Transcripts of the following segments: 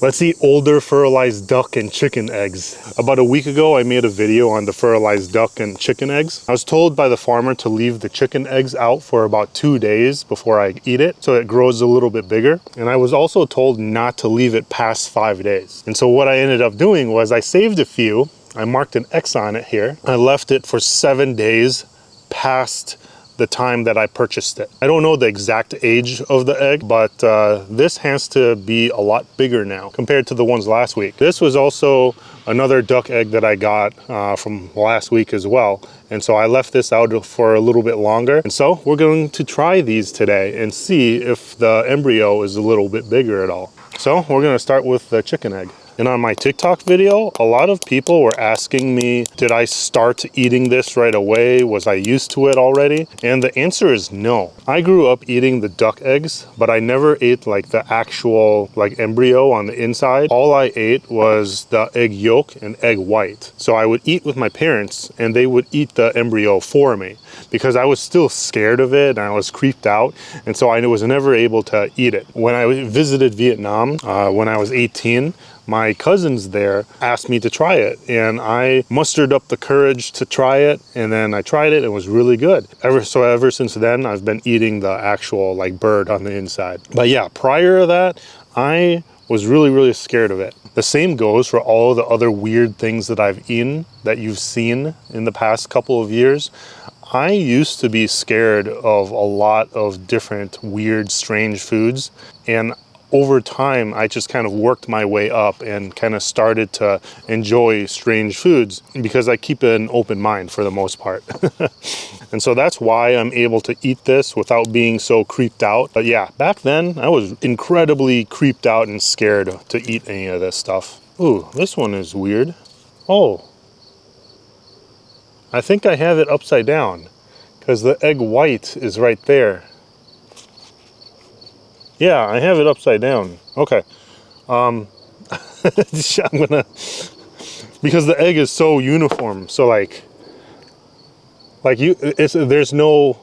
Let's eat older fertilized duck and chicken eggs. About a week ago, I made a video on the fertilized duck and chicken eggs. I was told by the farmer to leave the chicken eggs out for about 2 days before I eat it, so it grows a little bit bigger. And I was also told not to leave it past 5 days. And so what I ended up doing was I saved a few. I marked an X on it here. I left it for 7 days past the time that I purchased it. I don't know the exact age of the egg, but this has to be a lot bigger now compared to the ones last week. This was also another duck egg that I got from last week as well. And so I left this out for a little bit longer. And so we're going to try these today and see if the embryo is a little bit bigger at all. So we're gonna start with the chicken egg. And on my TikTok video, a lot of people were asking me, did I start eating this right away? Was I used to it already? And the answer is no. I grew up eating the duck eggs, but I never ate like the actual like embryo on the inside. All I ate was the egg yolk and egg white. So I would eat with my parents and they would eat the embryo for me because I was still scared of it and I was creeped out. And so I was never able to eat it. When I visited Vietnam, when I was 18, my cousins there asked me to try it and I mustered up the courage to try it, and then I tried it. It was really good. Ever since then, I've been eating the actual like bird on the inside. But yeah, prior to that, I was really scared of it. The same goes for all the other weird things that I've eaten that you've seen in the past couple of years. I used to be scared of a lot of different weird, strange foods, and over time, I just kind of worked my way up and kind of started to enjoy strange foods because I keep an open mind for the most part. And so that's why I'm able to eat this without being so creeped out. But yeah, back then I was incredibly creeped out and scared to eat any of this stuff. Ooh, this one is weird. Oh, I think I have it upside down because the egg white is right there. Yeah, I have it upside down. Okay. I'm gonna, because the egg is so uniform. So there's no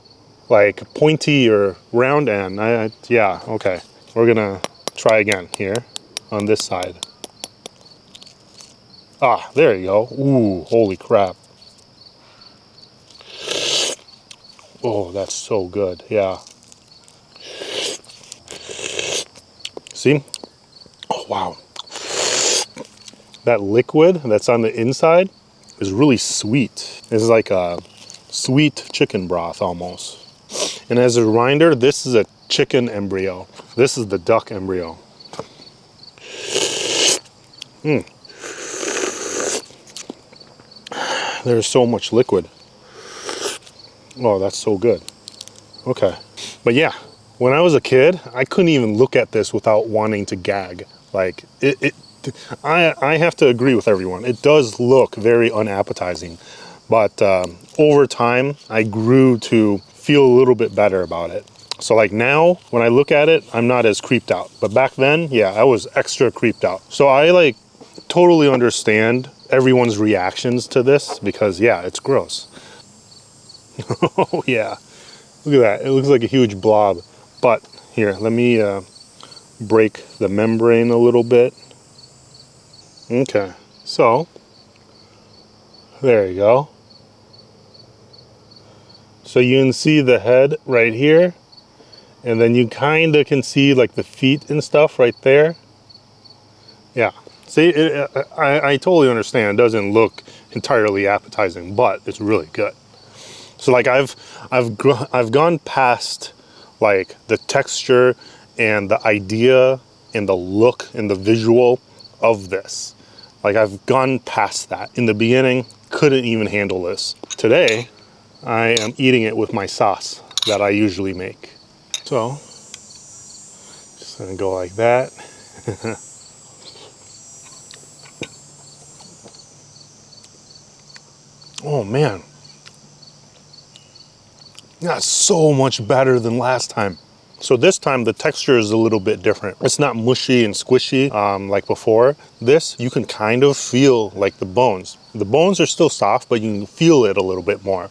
like pointy or round end. Yeah, okay. We're gonna try again here on this side. Ah, there you go. Ooh, holy crap. Oh, that's so good. Yeah. See? Oh, wow. That liquid that's on the inside is really sweet. It's like a sweet chicken broth almost. And as a reminder, this is a chicken embryo. This is the duck embryo. There's so much liquid. Oh, that's so good. Okay. But yeah. When I was a kid, I couldn't even look at this without wanting to gag. Like, I have to agree with everyone. It does look very unappetizing. But over time, I grew to feel a little bit better about it. So like now, when I look at it, I'm not as creeped out. But back then, yeah, I was extra creeped out. So I like totally understand everyone's reactions to this because yeah, it's gross. Oh yeah, look at that. It looks like a huge blob. But here, let me break the membrane a little bit. Okay, so there you go. So you can see the head right here, and then you kind of can see like the feet and stuff right there. Yeah, see, I totally understand. It doesn't look entirely appetizing, but it's really good. So like I've gone past like the texture and the idea and the look and the visual of this. Like I've gone past that. In the beginning, couldn't even handle this. Today, I am eating it with my sauce that I usually make. So, just gonna go like that. Oh man. That's so much better than last time. So this time the texture is a little bit different. It's not mushy and squishy like before. This, you can kind of feel like the bones. The bones are still soft, but you can feel it a little bit more.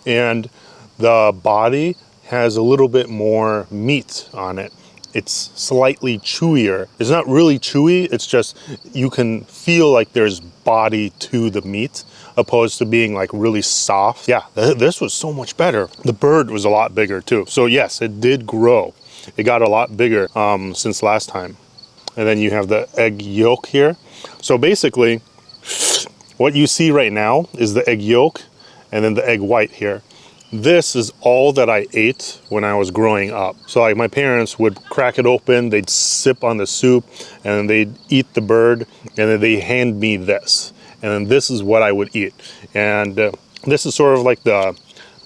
And the body has a little bit more meat on it. it's slightly chewier. It's not really chewy, it's just you can feel like there's body to the meat opposed to being like really soft. Yeah, this was so much better. The bird was a lot bigger too. So yes, it did grow. It got a lot bigger since last time. And then you have the egg yolk here. So basically, what you see right now is the egg yolk and then the egg white here. This is all that I ate when I was growing up. So like my parents would crack it open, they'd sip on the soup, and then they'd eat the bird, and then they hand me this. And then this is what I would eat. And this is sort of like the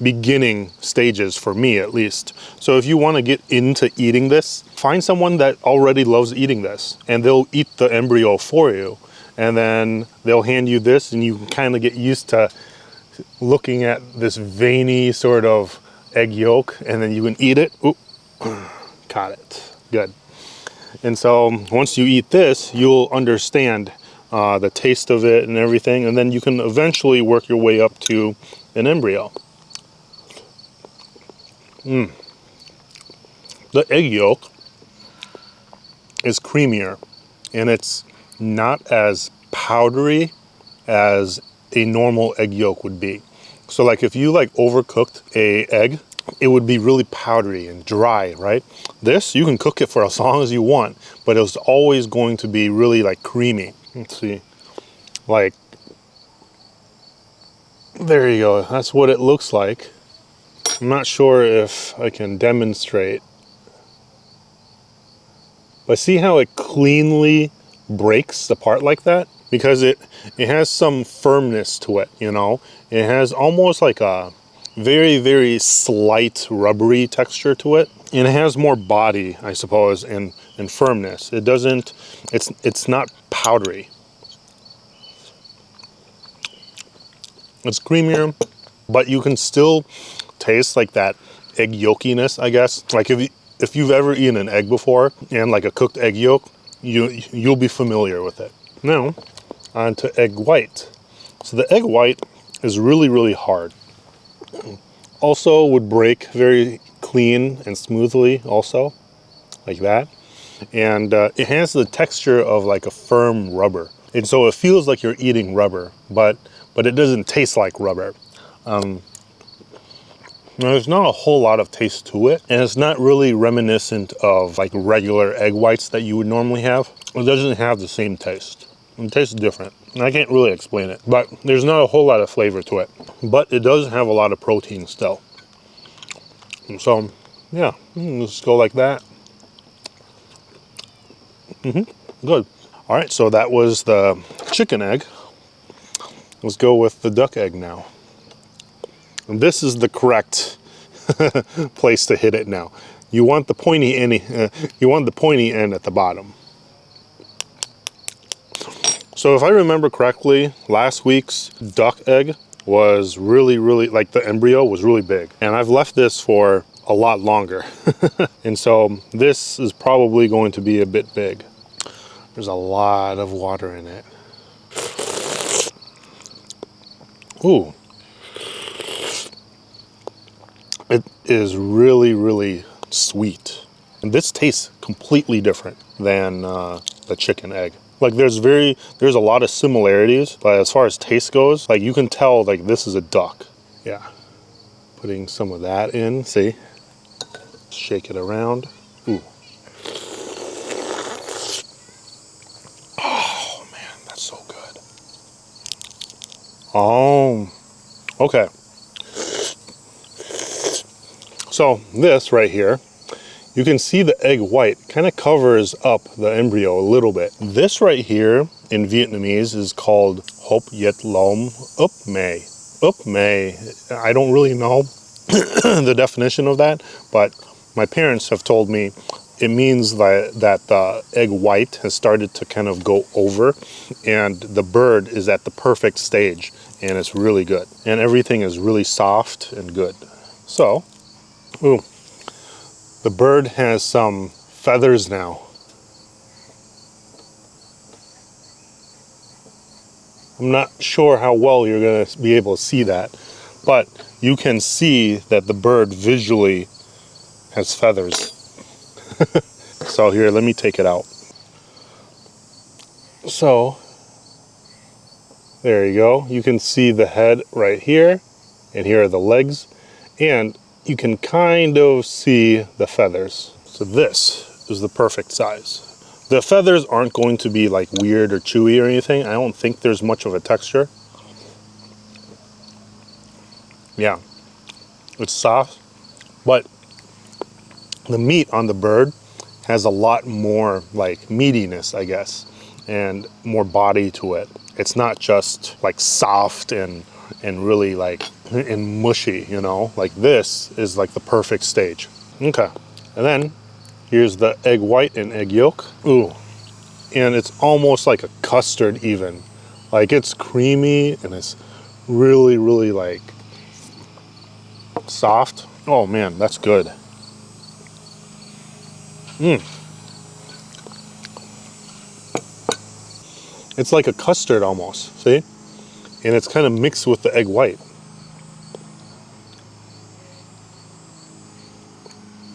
beginning stages for me, at least. So if you want to get into eating this, find someone that already loves eating this, and they'll eat the embryo for you. And then they'll hand you this, and you can kind of get used to looking at this veiny sort of egg yolk, and then you can eat it. Ooh, caught it. Good. And so once you eat this, you'll understand the taste of it and everything, and then you can eventually work your way up to an embryo. The egg yolk is creamier, and it's not as powdery as a normal egg yolk would be. So like if you like overcooked a egg, it would be really powdery and dry, right? This, you can cook it for as long as you want, but it's always going to be really like creamy. Let's see, like, there you go. That's what it looks like. I'm not sure if I can demonstrate, but see how it cleanly breaks apart like that? Because it has some firmness to it, you know? It has almost like a very, very slight rubbery texture to it. And it has more body, I suppose, and firmness. It doesn't, it's not powdery. It's creamier, but you can still taste like that egg yolkiness, I guess. Like if you've ever eaten an egg before and like a cooked egg yolk, you'll be familiar with it. Now, on to egg white. So the egg white is really, really hard. Also would break very clean and smoothly also, like that. And it has the texture of like a firm rubber. And so it feels like you're eating rubber, but it doesn't taste like rubber. There's not a whole lot of taste to it, and it's not really reminiscent of like regular egg whites that you would normally have. It doesn't have the same taste. It tastes different. And I can't really explain it, but there's not a whole lot of flavor to it. But it does have a lot of protein still. And so, yeah, let's go like that. Good. All right, so that was the chicken egg. Let's go with the duck egg now. And this is the correct place to hit it now. You want the pointy end, at the bottom. So if I remember correctly, last week's duck egg was really, like the embryo was really big. And I've left this for a lot longer. And so this is probably going to be a bit big. There's a lot of water in it. Ooh. It is really, really sweet. And this tastes completely different than the chicken egg. Like there's a lot of similarities, but as far as taste goes, like you can tell like this is a duck. Yeah. Putting some of that in, see? Shake it around. Ooh. Oh man, that's so good. Oh, okay. So this right here, you can see the egg white kind of covers up the embryo a little bit. This right here in Vietnamese is called Hop Yet Lom Up May. Up May, I don't really know the definition of that, but my parents have told me it means that the egg white has started to kind of go over and the bird is at the perfect stage and it's really good. And everything is really soft and good. So, ooh, the bird has some feathers now. I'm not sure how well you're going to be able to see that, but you can see that the bird visually has feathers. So here, let me take it out. So there you go. You can see the head right here, and here are the legs, and you can kind of see the feathers. So this is the perfect size. The feathers aren't going to be like weird or chewy or anything. I don't think there's much of a texture. Yeah, it's soft, but the meat on the bird has a lot more like meatiness, I guess, and more body to it. It's not just like soft and really like and mushy, you know. Like this is like the perfect stage. Okay, and then here's the egg white and egg yolk. Ooh, and it's almost like a custard even. Like it's creamy and it's really, really like soft. Oh man, that's good. It's like a custard almost, see? And it's kind of mixed with the egg white.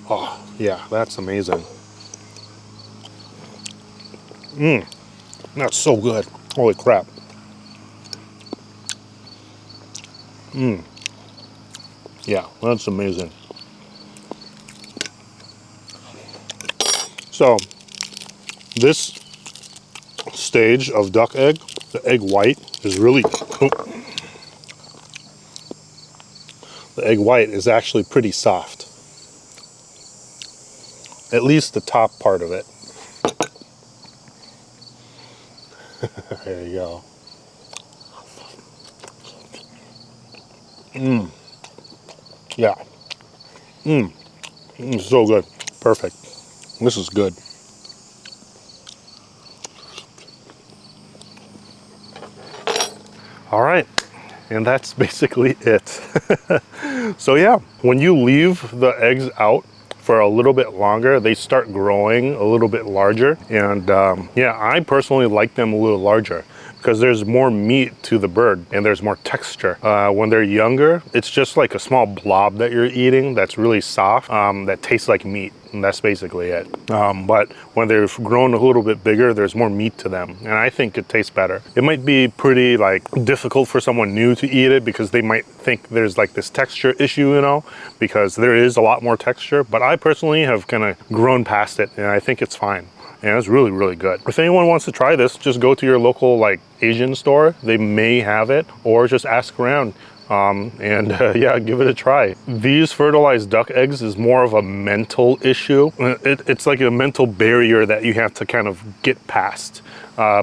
Oh, yeah, that's amazing. That's so good. Holy crap. Yeah, that's amazing. So, this stage of duck egg, the egg white is really, the egg white is actually pretty soft. At least the top part of it. There you go. Yeah. So good. Perfect. This is good. All right. And that's basically it. So yeah, when you leave the eggs out for a little bit longer, they start growing a little bit larger. And yeah, I personally like them a little larger because there's more meat to the bird and there's more texture. When they're younger, it's just like a small blob that you're eating that's really soft, that tastes like meat. And that's basically it. But when they've grown a little bit bigger, there's more meat to them. And I think it tastes better. It might be pretty like difficult for someone new to eat it because they might think there's like this texture issue, you know, because there is a lot more texture. But I personally have kind of grown past it and I think it's fine. And it's really, really good. If anyone wants to try this, just go to your local like Asian store. They may have it, or just ask around. Yeah, give it a try. These fertilized duck eggs is more of a mental issue. It's like a mental barrier that you have to kind of get past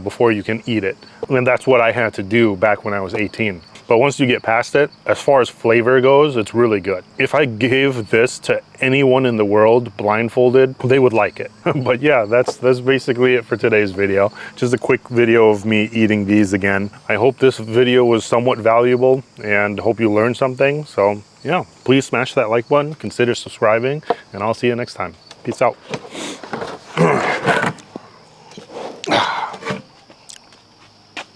before you can eat it. And that's what I had to do back when I was 18. But once you get past it, as far as flavor goes, it's really good. If I gave this to anyone in the world blindfolded, they would like it. But yeah, that's basically it for today's video. Just a quick video of me eating these again. I hope this video was somewhat valuable and hope you learned something. So yeah, please smash that like button, consider subscribing, and I'll see you next time. Peace out.